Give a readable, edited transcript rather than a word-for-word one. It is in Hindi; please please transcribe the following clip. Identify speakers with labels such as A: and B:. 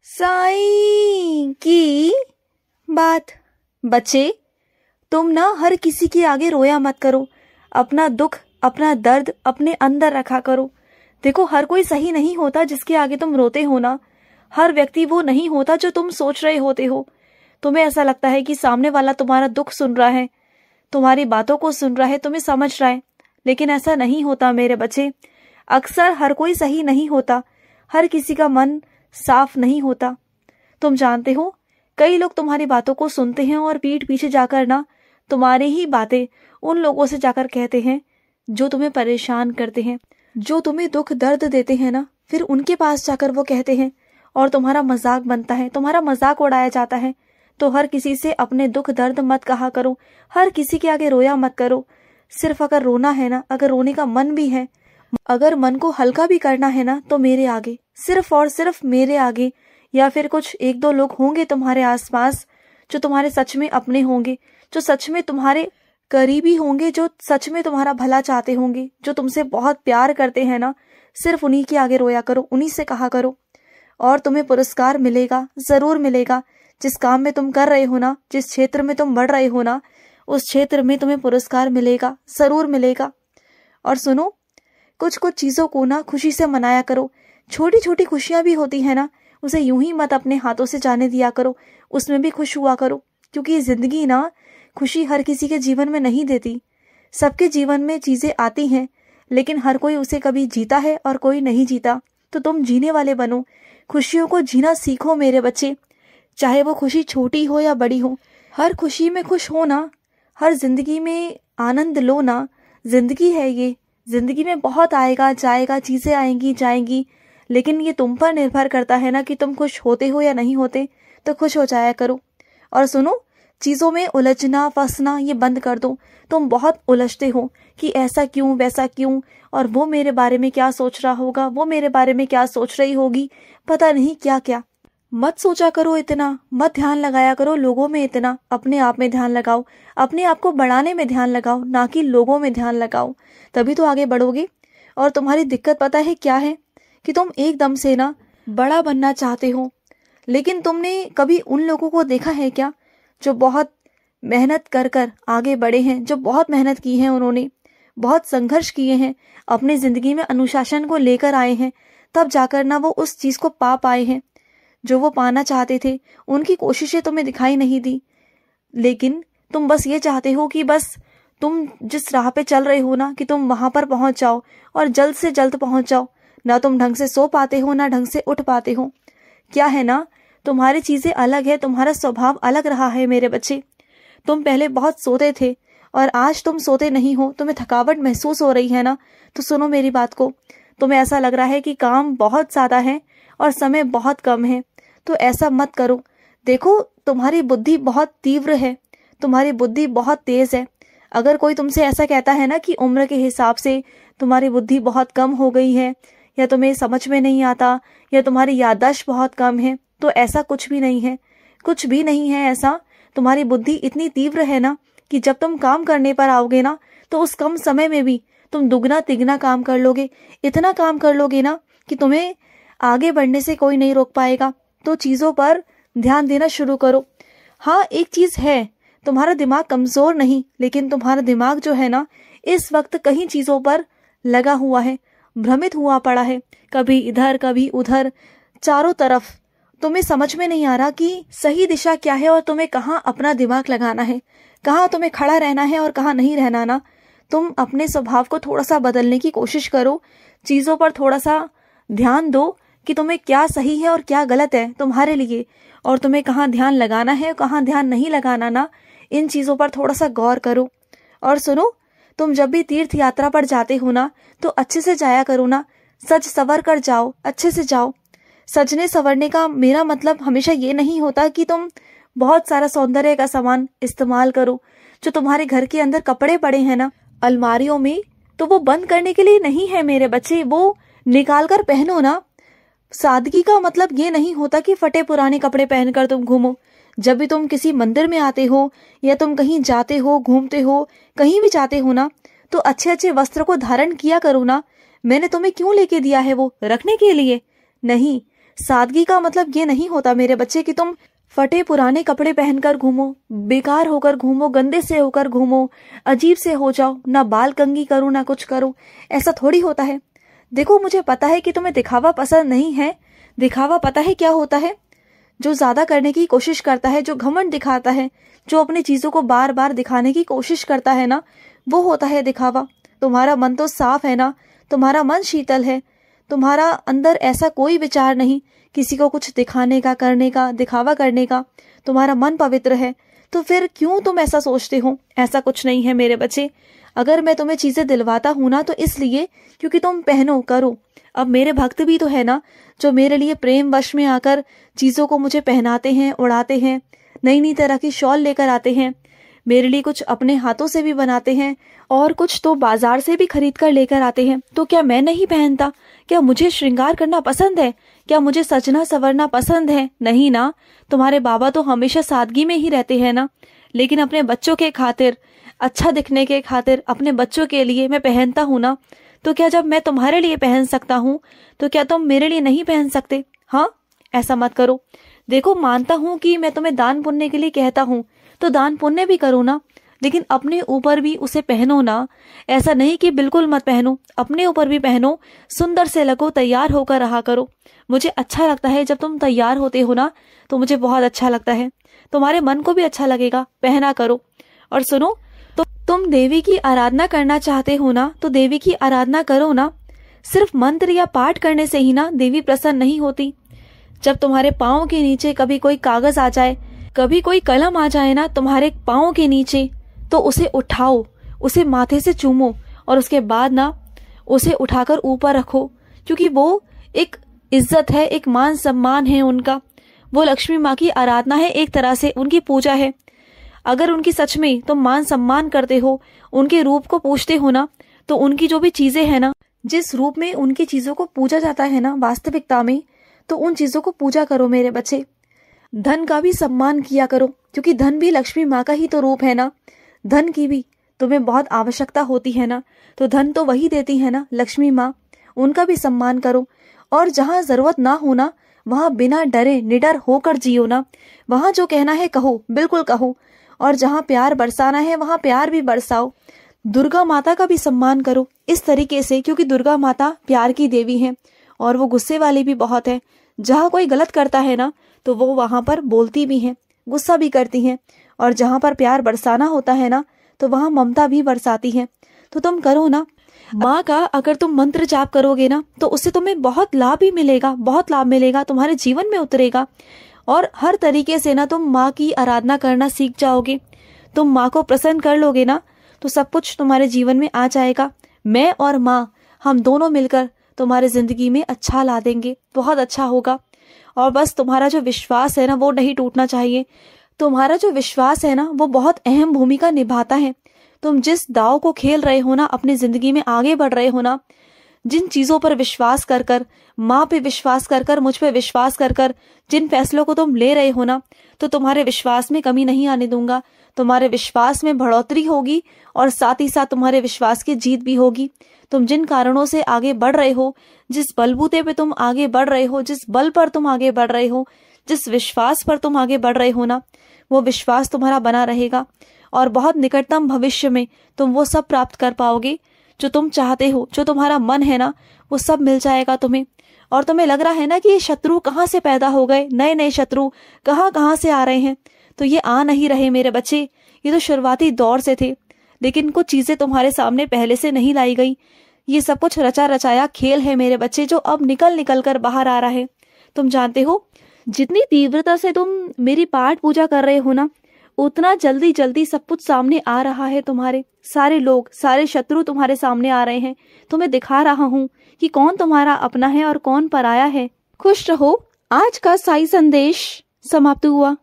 A: साईं की बात। बच्चे, तुम ना हर किसी के आगे रोया मत करो। अपना दुख, अपना दर्द अपने अंदर रखा करो। देखो, हर कोई सही नहीं होता जिसके आगे तुम रोते हो ना। हर व्यक्ति वो नहीं होता जो तुम सोच रहे होते हो। तुम्हें ऐसा लगता है कि सामने वाला तुम्हारा दुख सुन रहा है, तुम्हारी बातों को सुन रहा है, तुम्हें समझ रहा है, लेकिन ऐसा नहीं होता मेरे बच्चे। अक्सर हर कोई सही नहीं होता, हर किसी का मन साफ नहीं होता। तुम जानते हो, कई लोग तुम्हारी बातों को सुनते हैं और पीठ पीछे जाकर ना तुम्हारी ही बातें उन लोगों से जाकर कहते हैं जो तुम्हें परेशान करते हैं, जो तुम्हें दुख दर्द देते हैं ना, फिर उनके पास जाकर वो कहते हैं और तुम्हारा मजाक बनता है, तुम्हारा मजाक उड़ाया जाता है। तो हर किसी से अपने दुख दर्द मत कहा करो, हर किसी के आगे रोया मत करो। सिर्फ अगर रोना है ना, अगर रोने का मन भी है, अगर मन को हल्का भी करना है ना, तो मेरे आगे, सिर्फ और सिर्फ मेरे आगे, या फिर कुछ एक दो लोग होंगे तुम्हारे आसपास जो तुम्हारे सच में अपने होंगे, जो सच में तुम्हारे करीबी होंगे, जो सच में तुम्हारा भला चाहते होंगे, जो तुमसे बहुत प्यार करते हैं ना, सिर्फ उन्हीं के आगे रोया करो, उन्हीं से कहा करो। और तुम्हें पुरस्कार मिलेगा, जरूर मिलेगा। जिस काम में तुम कर रहे हो ना, जिस क्षेत्र में तुम बढ़ रहे हो ना, उस क्षेत्र में तुम्हें पुरस्कार मिलेगा, जरूर मिलेगा। और सुनो, कुछ कुछ चीजों को ना खुशी से मनाया करो। छोटी छोटी खुशियां भी होती है ना, उसे यूं ही मत अपने हाथों से जाने दिया करो, उसमें भी खुश हुआ करो। क्योंकि जिंदगी ना खुशी हर किसी के जीवन में नहीं देती। सबके जीवन में चीजें आती हैं, लेकिन हर कोई उसे कभी जीता है और कोई नहीं जीता। तो तुम जीने वाले बनो, खुशियों को जीना सीखो मेरे बच्चे। चाहे वो खुशी छोटी हो या बड़ी हो, हर खुशी में खुश हो ना, हर जिंदगी में आनंद लो ना। जिंदगी है ये, जिंदगी में बहुत आएगा जाएगा, चीजें आएंगी जाएंगी, लेकिन ये तुम पर निर्भर करता है ना कि तुम खुश होते हो या नहीं होते। तो खुश हो जाया करो। और सुनो, चीजों में उलझना फंसना ये बंद कर दो। तुम बहुत उलझते हो कि ऐसा क्यों वैसा क्यों, और वो मेरे बारे में क्या सोच रहा होगा, वो मेरे बारे में क्या सोच रही होगी, पता नहीं क्या क्या। मत सोचा करो इतना, मत ध्यान लगाया करो लोगों में इतना। अपने आप में ध्यान लगाओ, अपने आप को बढ़ाने में ध्यान लगाओ, ना कि लोगों में ध्यान लगाओ। तभी तो आगे बढ़ोगे। और तुम्हारी दिक्कत पता है क्या है, कि तुम एकदम से ना बड़ा बनना चाहते हो, लेकिन तुमने कभी उन लोगों को देखा है क्या जो बहुत मेहनत कर कर आगे बढ़े हैं, जो बहुत मेहनत की है, उन्होंने बहुत संघर्ष किए हैं, अपनी जिंदगी में अनुशासन को लेकर आए हैं, तब जाकर ना वो उस चीज को पा पाए हैं जो वो पाना चाहते थे। उनकी कोशिशें तुम्हें दिखाई नहीं दी, लेकिन तुम बस ये चाहते हो कि बस तुम जिस राह पे चल रहे हो ना, कि तुम वहां पर पहुंच जाओ और जल्द से जल्द पहुंच जाओ। ना तुम ढंग से सो पाते हो, ना ढंग से उठ पाते हो। क्या है ना, तुम्हारी चीजें अलग है, तुम्हारा स्वभाव अलग रहा है मेरे बच्चे। तुम पहले बहुत सोते थे और आज तुम सोते नहीं हो, तुम्हें थकावट महसूस हो रही है ना, तो सुनो मेरी बात को। तुम्हें ऐसा लग रहा है कि काम बहुत ज्यादा है और समय बहुत कम है, तो ऐसा मत करो। देखो, तुम्हारी बुद्धि बहुत तीव्र है, तुम्हारी बुद्धि बहुत तेज है। अगर कोई तुमसे ऐसा कहता है ना कि उम्र के हिसाब से तुम्हारी बुद्धि बहुत कम हो गई है, या तुम्हें समझ में नहीं आता, या तुम्हारी याददाश्त बहुत कम है, तो ऐसा कुछ भी नहीं है, कुछ भी नहीं है ऐसा। तुम्हारी बुद्धि इतनी तीव्र है ना कि जब तुम काम करने पर आओगे ना, तो उस कम समय में भी तुम दुगना तिगना काम कर लोगे। इतना काम कर लोगे ना कि तुम्हें आगे बढ़ने से कोई नहीं रोक पाएगा। तो चीजों पर ध्यान देना शुरू करो। हाँ, एक चीज है, तुम्हारा दिमाग कमजोर नहीं, लेकिन तुम्हारा दिमाग जो है ना, इस वक्त कहीं चीजों पर लगा हुआ है, भ्रमित हुआ पड़ा है, कभी इधर कभी उधर, चारों तरफ। तुम्हें समझ में नहीं आ रहा कि सही दिशा क्या है और तुम्हें कहाँ अपना दिमाग लगाना है, कहाँ तुम्हें खड़ा रहना है और कहाँ नहीं रहना ना। तुम अपने स्वभाव को थोड़ा सा बदलने की कोशिश करो, चीजों पर थोड़ा सा ध्यान दो कि तुम्हें क्या सही है और क्या गलत है तुम्हारे लिए, और तुम्हें कहाँ ध्यान लगाना है और कहाँ ध्यान नहीं लगाना ना। इन चीजों पर थोड़ा सा गौर करो। और सुनो, तुम जब भी तीर्थ यात्रा पर जाते हो ना, तो अच्छे से जाया करो ना, सज सवर कर जाओ, अच्छे से जाओ। सजने संवरने का मेरा मतलब हमेशा ये नहीं होता कि तुम बहुत सारा सौंदर्य का सामान इस्तेमाल करो। जो तुम्हारे घर के अंदर कपड़े पड़े हैं ना अलमारियों में, तो वो बंद करने के लिए नहीं है मेरे बच्चे, वो निकाल कर पहनो ना। सादगी का मतलब ये नहीं होता कि फटे पुराने कपड़े पहनकर तुम घूमो। जब भी तुम किसी मंदिर में आते हो, या तुम कहीं जाते हो, घूमते हो, कहीं भी जाते हो ना, तो अच्छे अच्छे वस्त्र को धारण किया करो ना। मैंने तुम्हें क्यों लेके दिया है, वो रखने के लिए नहीं, सादगी का मतलब ये नहीं होता मेरे बच्चे कि तुम फटे पुराने कपड़े पहनकर घूमो, बेकार होकर घूमो, गंदे से होकर घूमो, अजीब से हो जाओ, ना बाल कंघी करो ना कुछ करो। ऐसा थोड़ी होता है। देखो मुझे पता है कि तुम्हें दिखावा पसंद नहीं है। दिखावा पता है क्या होता है? जो ज्यादा करने की कोशिश करता है, जो घमंड दिखाता है, जो अपनी चीजों को बार बार दिखाने की कोशिश करता है ना, वो होता है दिखावा। तुम्हारा मन तो साफ है ना, तुम्हारा मन शीतल है, तुम्हारा अंदर ऐसा कोई विचार नहीं किसी को कुछ दिखाने का, करने का, दिखावा करने का। तुम्हारा मन पवित्र है, तो फिर क्यों तुम ऐसा सोचते हो? ऐसा कुछ नहीं है मेरे बच्चे। अगर मैं तुम्हें चीजें दिलवाता हूं ना, तो इसलिए क्योंकि तुम पहनो, करो। अब मेरे भक्त भी तो है ना, जो मेरे लिए प्रेम वश में आकर चीजों को मुझे पहनाते हैं, उड़ाते हैं, नई नई तरह की शॉल लेकर आते हैं, मेरे लिए कुछ अपने हाथों से भी बनाते हैं और कुछ तो बाजार से भी खरीद कर लेकर आते हैं। तो क्या मैं नहीं पहनता? क्या मुझे श्रृंगार करना पसंद है? क्या मुझे सजना संवरना पसंद है? नहीं ना। तुम्हारे बाबा तो हमेशा सादगी में ही रहते हैं ना। लेकिन अपने बच्चों के खातिर, अच्छा दिखने के खातिर, अपने बच्चों के लिए मैं पहनता हूँ ना। तो क्या जब मैं तुम्हारे लिए पहन सकता हूँ, तो क्या तुम मेरे लिए नहीं पहन सकते? हाँ, ऐसा मत करो। देखो, मानता हूँ कि मैं तुम्हें दान पुण्य के लिए कहता हूँ, तो दान पुण्य भी करो ना, लेकिन अपने ऊपर भी उसे पहनो ना। ऐसा नहीं कि बिल्कुल मत पहनो, अपने ऊपर भी पहनो। सुंदर से लगो, तैयार होकर रहा करो। मुझे अच्छा लगता है जब तुम तैयार होते हो ना, तो मुझे बहुत अच्छा लगता है। तुम्हारे मन को भी अच्छा लगेगा, पहना करो। और सुनो, तो तुम देवी की आराधना करना चाहते हो ना, तो देवी की आराधना करो ना। सिर्फ मंत्र या पाठ करने से ही ना देवी प्रसन्न नहीं होती। जब तुम्हारे पाँव के नीचे कभी कोई कागज आ जाए, कभी कोई कलम आ जाए ना तुम्हारे पाँव के नीचे, तो उसे उठाओ, उसे माथे से चूमो और उसके बाद ना उसे उठाकर ऊपर रखो, क्योंकि वो एक इज्जत है, एक मान सम्मान है उनका। वो लक्ष्मी माँ की आराधना है, एक तरह से उनकी पूजा है। अगर उनकी सच में तुम मान सम्मान करते हो, उनके रूप को पूजते हो ना, तो उनकी जो भी चीजें हैं ना, जिस रूप में उनकी चीजों को पूजा जाता है ना वास्तविकता में, तो उन चीजों को पूजा करो मेरे बच्चे। धन का भी सम्मान किया करो, क्योंकि धन भी लक्ष्मी माँ का ही तो रूप है ना। धन की भी तुम्हें बहुत आवश्यकता होती है ना, तो धन तो वही देती है ना, लक्ष्मी माँ। उनका भी सम्मान करो। और जहाँ जरूरत ना हो ना, वहाँ बिना डरे निडर होकर जियो ना। वहाँ जो कहना है कहो, बिल्कुल कहो। और जहाँ प्यार बरसाना है, वहाँ प्यार भी बरसाओ। दुर्गा माता का भी सम्मान करो इस तरीके से, क्योंकि दुर्गा माता प्यार की देवी है और वो गुस्से वाली भी बहुत है। जहाँ कोई गलत करता है ना, तो वो वहां पर बोलती भी हैं, गुस्सा भी करती हैं। और जहां पर प्यार बरसाना होता है ना, तो वहां ममता भी बरसाती है। तो तुम करो ना माँ का। अगर तुम मंत्र जाप करोगे ना, तो उससे तुम्हें बहुत लाभ ही मिलेगा, बहुत लाभ मिलेगा, तुम्हारे जीवन में उतरेगा। और हर तरीके से ना तुम माँ की आराधना करना सीख जाओगे। तुम माँ को प्रसन्न कर लोगे ना, तो सब कुछ तुम्हारे जीवन में आ जाएगा। मैं और माँ, हम दोनों मिलकर तुम्हारे जिंदगी में अच्छा ला देंगे, बहुत अच्छा होगा। और बस तुम्हारा जो विश्वास है ना, वो नहीं टूटना चाहिए। तुम्हारा जो विश्वास है ना, वो बहुत अहम भूमिका निभाता है। तुम जिस दाव को खेल रहे हो ना, अपनी जिंदगी में आगे बढ़ रहे हो ना, जिन चीजों पर विश्वास कर कर, माँ पे विश्वास कर कर, मुझ पे विश्वास कर कर, जिन फैसलों को तुम ले रहे हो ना, तो तुम्हारे विश्वास में कमी नहीं आने दूंगा। तुम्हारे विश्वास में बढ़ोतरी होगी और साथ ही साथ तुम्हारे विश्वास की जीत भी होगी। तुम जिन कारणों से आगे बढ़ रहे हो, जिस बलबूते पे तुम आगे बढ़ रहे हो, जिस बल पर तुम आगे बढ़ रहे हो, जिस विश्वास पर तुम आगे बढ़ रहे हो ना, वो विश्वास तुम्हारा बना रहेगा। और बहुत निकटतम भविष्य में तुम वो सब प्राप्त कर पाओगे जो तुम चाहते हो। जो तुम्हारा मन है ना, वो सब मिल जाएगा तुम्हें। और तुम्हें लग रहा है ना कि ये शत्रु कहाँ से पैदा हो गए, नए नए शत्रु कहाँ से आ रहे हैं, तो ये आ नहीं रहे मेरे बच्चे। ये तो शुरुआती दौर से थे, लेकिन कुछ चीजें तुम्हारे सामने पहले से नहीं लाई गई। ये सब कुछ रचा रचाया खेल है मेरे बच्चे, जो अब निकल कर बाहर आ रहा है। तुम जानते हो, जितनी तीव्रता से तुम मेरी पाठ पूजा कर रहे हो ना, उतना जल्दी जल्दी सब कुछ सामने आ रहा है। तुम्हारे सारे लोग, सारे शत्रु तुम्हारे सामने आ रहे हैं। तुम्हें दिखा रहा हूँ कि कौन तुम्हारा अपना है और कौन पराया है। खुश रहो। आज का साई संदेश समाप्त हुआ।